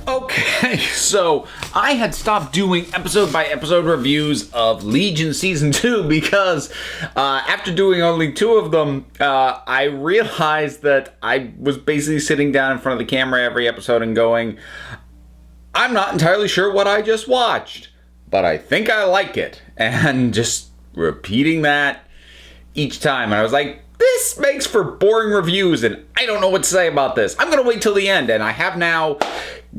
Okay, so I had stopped doing episode-by-episode reviews of Legion Season 2 because after doing only 2 of them, I realized that I was basically sitting down in front of the camera every episode and going, I'm not entirely sure what I just watched, but I think I like it. And just repeating that each time. And I was like, this makes for boring reviews, and I don't know what to say about this. I'm going to wait till the end, and I have now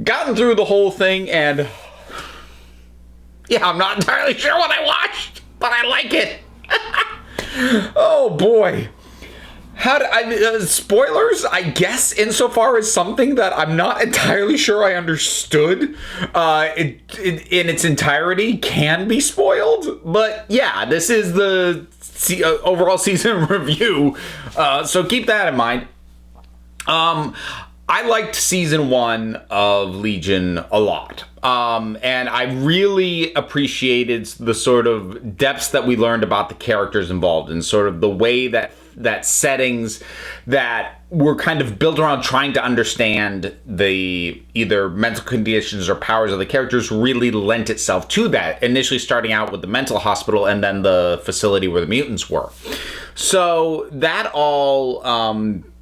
gotten through the whole thing, and yeah, I'm not entirely sure what I watched, but I like it. Oh boy. Spoilers, I guess, insofar as something that I'm not entirely sure I understood in its entirety can be spoiled. But yeah, this is the overall season review, so keep that in mind. I liked season 1 of Legion a lot. And I really appreciated the sort of depths that we learned about the characters involved and sort of the way that settings that were kind of built around trying to understand the either mental conditions or powers of the characters really lent itself to that, initially starting out with the mental hospital and then the facility where the mutants were. So that all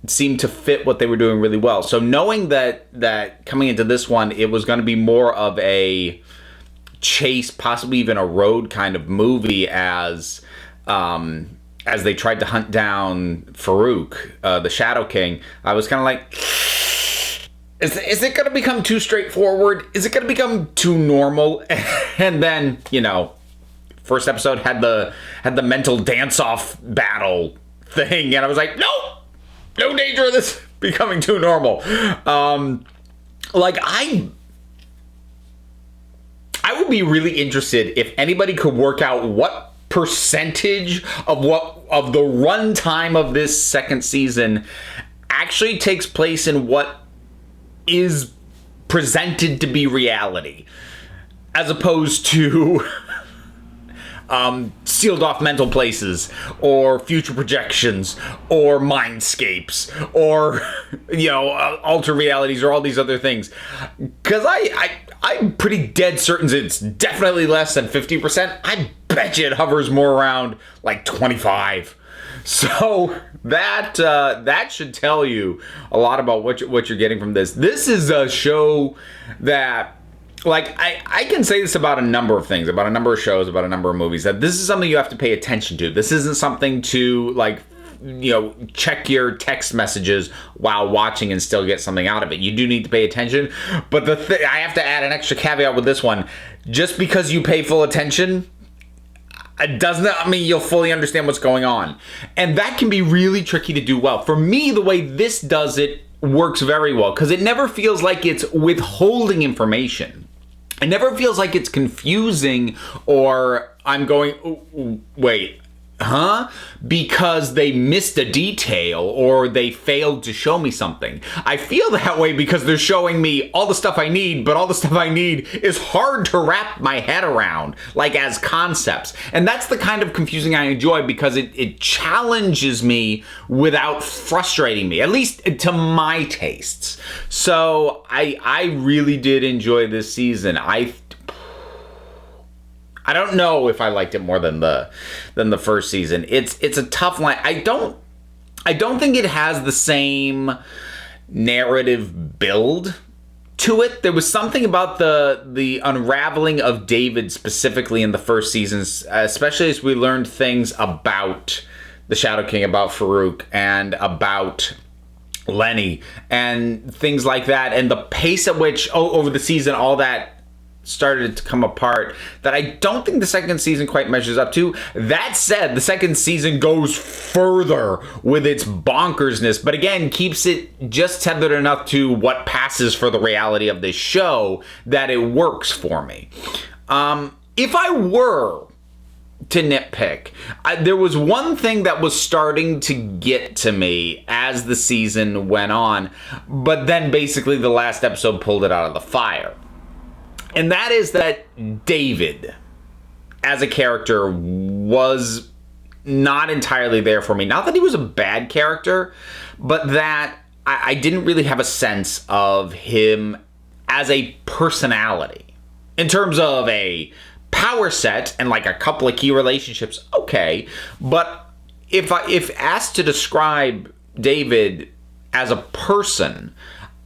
seemed to fit what they were doing really well. So knowing that coming into this one, it was going to be more of a chase, possibly even a road kind of movie as they tried to hunt down Farouk, the Shadow King, I was kind of like, is it going to become too straightforward? Is it going to become too normal? And then, first episode had the mental dance-off battle thing, and I was like, no danger of this becoming too normal. I would be really interested if anybody could work out what percentage of the runtime of this second season actually takes place in what is presented to be reality, as opposed to sealed off mental places or future projections or mindscapes or alter realities or all these other things, because I'm pretty dead certain it's definitely less than 50%. I bet you it hovers more around like 25. So that should tell you a lot about what you're getting from this. This is a show that, I can say this about a number of things, about a number of shows, about a number of movies, that this is something you have to pay attention to. This isn't something to, check your text messages while watching and still get something out of it. You do need to pay attention. But I have to add an extra caveat with this one. Just because you pay full attention, it does not mean you'll fully understand what's going on. And that can be really tricky to do well. For me, the way this does it works very well, because it never feels like it's withholding information. It never feels like it's confusing or I'm going, wait, huh? Because they missed a detail or they failed to show me something. I feel that way because they're showing me all the stuff I need, but all the stuff I need is hard to wrap my head around, as concepts. And that's the kind of confusing I enjoy, because it challenges me without frustrating me, at least to my tastes. So I really did enjoy this season. I don't know if I liked it more than the first season. It's a tough line. I don't think it has the same narrative build to it. There was something about the unraveling of David specifically in the first season, especially as we learned things about the Shadow King, about Farouk, and about Lenny, and things like that, and the pace at which over the season all that started to come apart, that I don't think the second season quite measures up to. That said, the second season goes further with its bonkersness, but again, keeps it just tethered enough to what passes for the reality of this show that it works for me. If I were to nitpick, there was one thing that was starting to get to me as the season went on, but then basically the last episode pulled it out of the fire. And that is that David, as a character, was not entirely there for me. Not that he was a bad character, but that I didn't really have a sense of him as a personality. In terms of a power set and like a couple of key relationships, okay. But if asked to describe David as a person,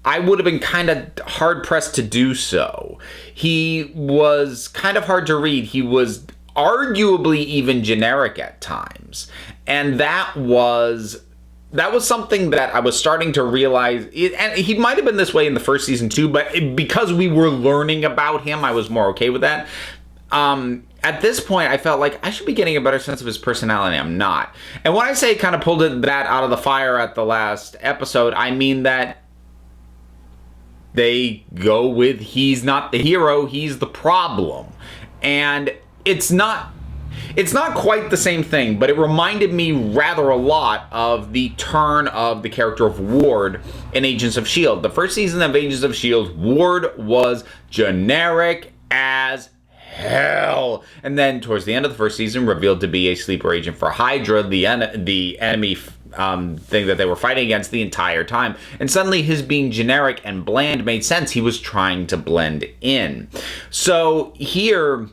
I would have been kind of hard-pressed to do so. He was kind of hard to read. He was arguably even generic at times. And that was something that I was starting to realize. And he might have been this way in the first season too, but because we were learning about him, I was more okay with that. At this point, I felt like I should be getting a better sense of his personality. I'm not. And when I say kind of pulled that out of the fire at the last episode, I mean that they go with he's not the hero, he's the problem. And it's not quite the same thing, but it reminded me rather a lot of the turn of the character of Ward in Agents of S.H.I.E.L.D. The first season of Agents of S.H.I.E.L.D., Ward was generic as hell. And then towards the end of the first season, revealed to be a sleeper agent for Hydra, the enemy thing that they were fighting against the entire time. And suddenly his being generic and bland made sense. He was trying to blend in. So here,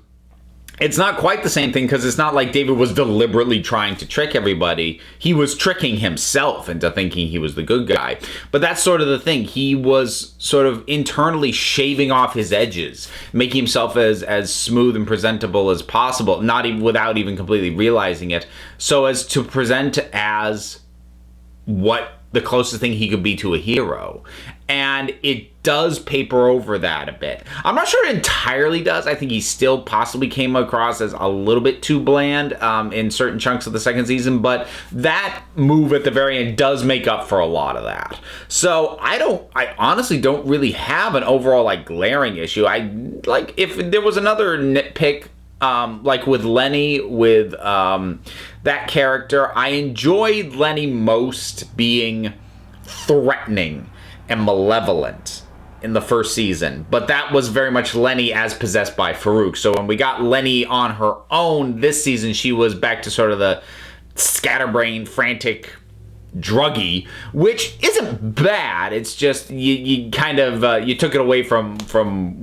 it's not quite the same thing, because it's not like David was deliberately trying to trick everybody. He was tricking himself into thinking he was the good guy. But that's sort of the thing. He was sort of internally shaving off his edges, making himself as smooth and presentable as possible, not even without even completely realizing it, so as to present as what the closest thing he could be to a hero. And it does paper over that a bit. I'm not sure it entirely does. I think he still possibly came across as a little bit too bland in certain chunks of the second season, but that move at the very end does make up for a lot of that. So I honestly don't really have an overall like glaring issue. If there was another nitpick, like with Lenny, with that character, I enjoyed Lenny most being threatening and malevolent in the first season, but that was very much Lenny as possessed by Farouk. So when we got Lenny on her own this season, she was back to sort of the scatterbrained, frantic druggy, which isn't bad. It's just you kind of you took it away from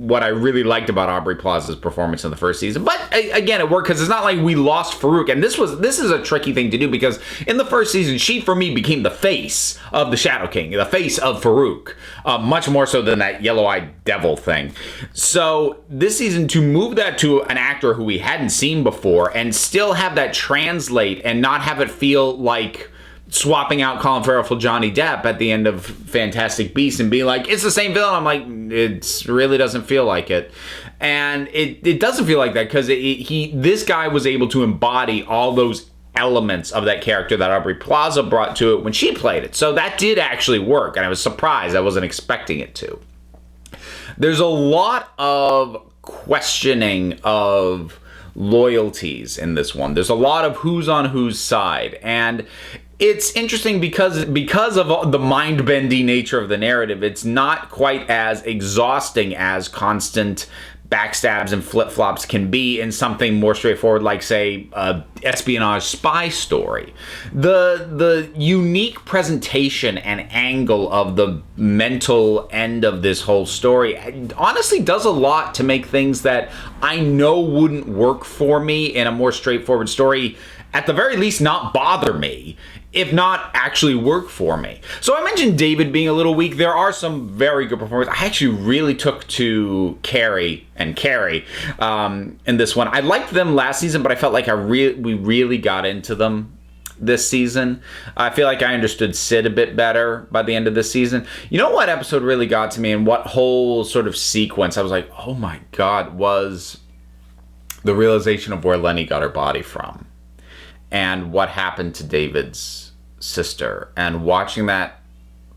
what I really liked about Aubrey Plaza's performance in the first season. But again, it worked because it's not like we lost Farouk, and this is a tricky thing to do, because in the first season she for me became the face of the Shadow King, the face of Farouk, much more so than that yellow-eyed devil thing. So this season, to move that to an actor who we hadn't seen before and still have that translate and not have it feel like swapping out Colin Farrell for Johnny Depp at the end of Fantastic Beasts and being like, it's the same villain. I'm like, it really doesn't feel like it. And it doesn't feel like that, because this guy was able to embody all those elements of that character that Aubrey Plaza brought to it when she played it. So that did actually work, and I was surprised. I wasn't expecting it to. There's a lot of questioning of loyalties in this one. There's a lot of who's on whose side, and it's interesting because of the mind-bending nature of the narrative. It's not quite as exhausting as constant backstabs and flip-flops can be in something more straightforward, like, say, a espionage spy story. The unique presentation and angle of the mental end of this whole story honestly does a lot to make things that I know wouldn't work for me in a more straightforward story, at the very least, not bother me, if not actually work for me. So I mentioned David being a little weak. There are some very good performances. I actually really took to Carrie in this one. I liked them last season, but I felt like we really got into them this season. I feel like I understood Sid a bit better by the end of this season. You know what episode really got to me, and what whole sort of sequence I was like, oh my God, was the realization of where Lenny got her body from and what happened to David's sister, and watching that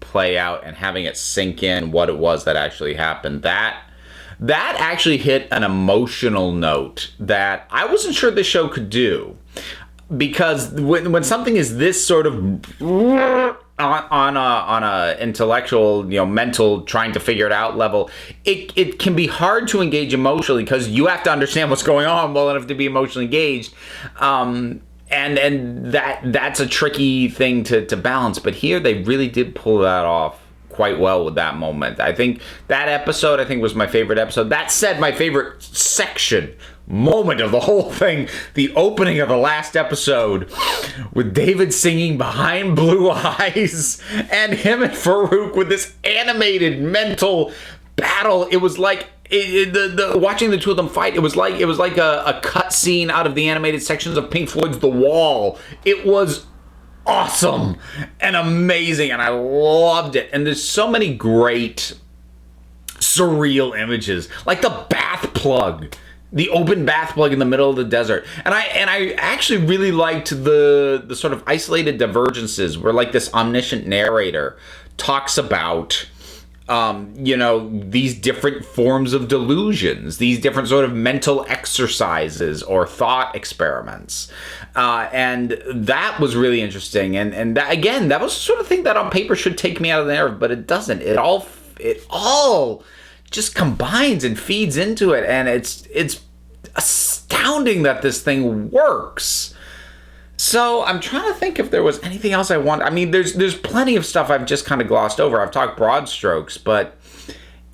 play out and having it sink in what it was that actually happened. That actually hit an emotional note that I wasn't sure the show could do, because when something is this sort of on a intellectual, mental, trying to figure it out level, it can be hard to engage emotionally, because you have to understand what's going on well enough to be emotionally engaged. and that's a tricky thing to balance. But here they really did pull that off quite well with that moment. I think that episode, was my favorite episode. That said, my favorite moment of the whole thing, the opening of the last episode with David singing Behind Blue Eyes and him and Farouk with this animated mental battle. It was like watching the two of them fight. It was like a cut scene out of the animated sections of Pink Floyd's The Wall. It was awesome and amazing, and I loved it. And there's so many great surreal images, like the bath plug, the open bath plug in the middle of the desert. And I actually really liked the sort of isolated divergences where like this omniscient narrator talks about these different forms of delusions, these different sort of mental exercises or thought experiments. And that was really interesting. And that, again, that was the sort of thing that on paper should take me out of the narrative, but it doesn't. It all just combines and feeds into it. And it's astounding that this thing works. So I'm trying to think if there was anything else I want. I mean, there's plenty of stuff I've just kind of glossed over. I've talked broad strokes, but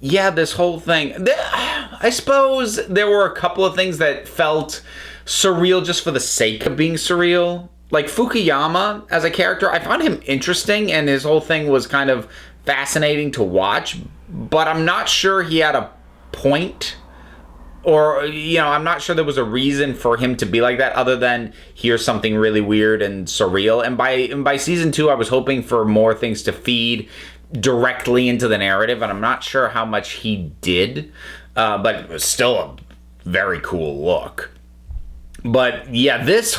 yeah, this whole thing. I suppose there were a couple of things that felt surreal just for the sake of being surreal. Like Fukuyama as a character, I found him interesting, and his whole thing was kind of fascinating to watch, but I'm not sure he had a point. Or, I'm not sure there was a reason for him to be like that other than here's something really weird and surreal. And by season 2, I was hoping for more things to feed directly into the narrative, and I'm not sure how much he did, but it was still a very cool look. But yeah, this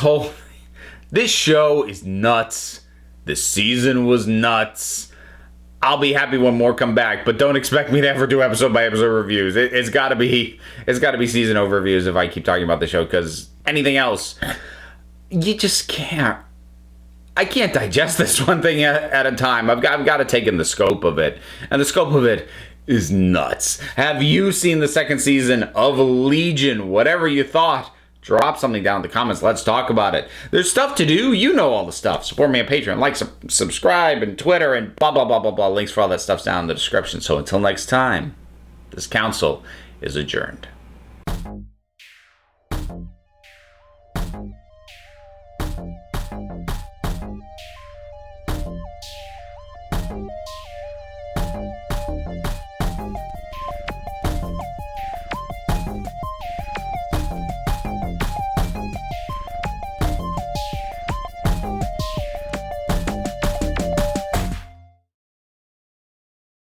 show is nuts. This season was nuts. I'll be happy when more come back, but don't expect me to ever do episode by episode reviews. It's got to be season overviews if I keep talking about the show, because anything else, you just can't. I can't digest this one thing at a time. I've got to take in the scope of it, and the scope of it is nuts. Have you seen the second season of Legion? Whatever you thought, drop something down in the comments. Let's talk about it. There's stuff to do. You know all the stuff. Support me on Patreon. Like, subscribe, and Twitter, and blah, blah, blah, blah, blah. Links for all that stuff's down in the description. So until next time, this council is adjourned.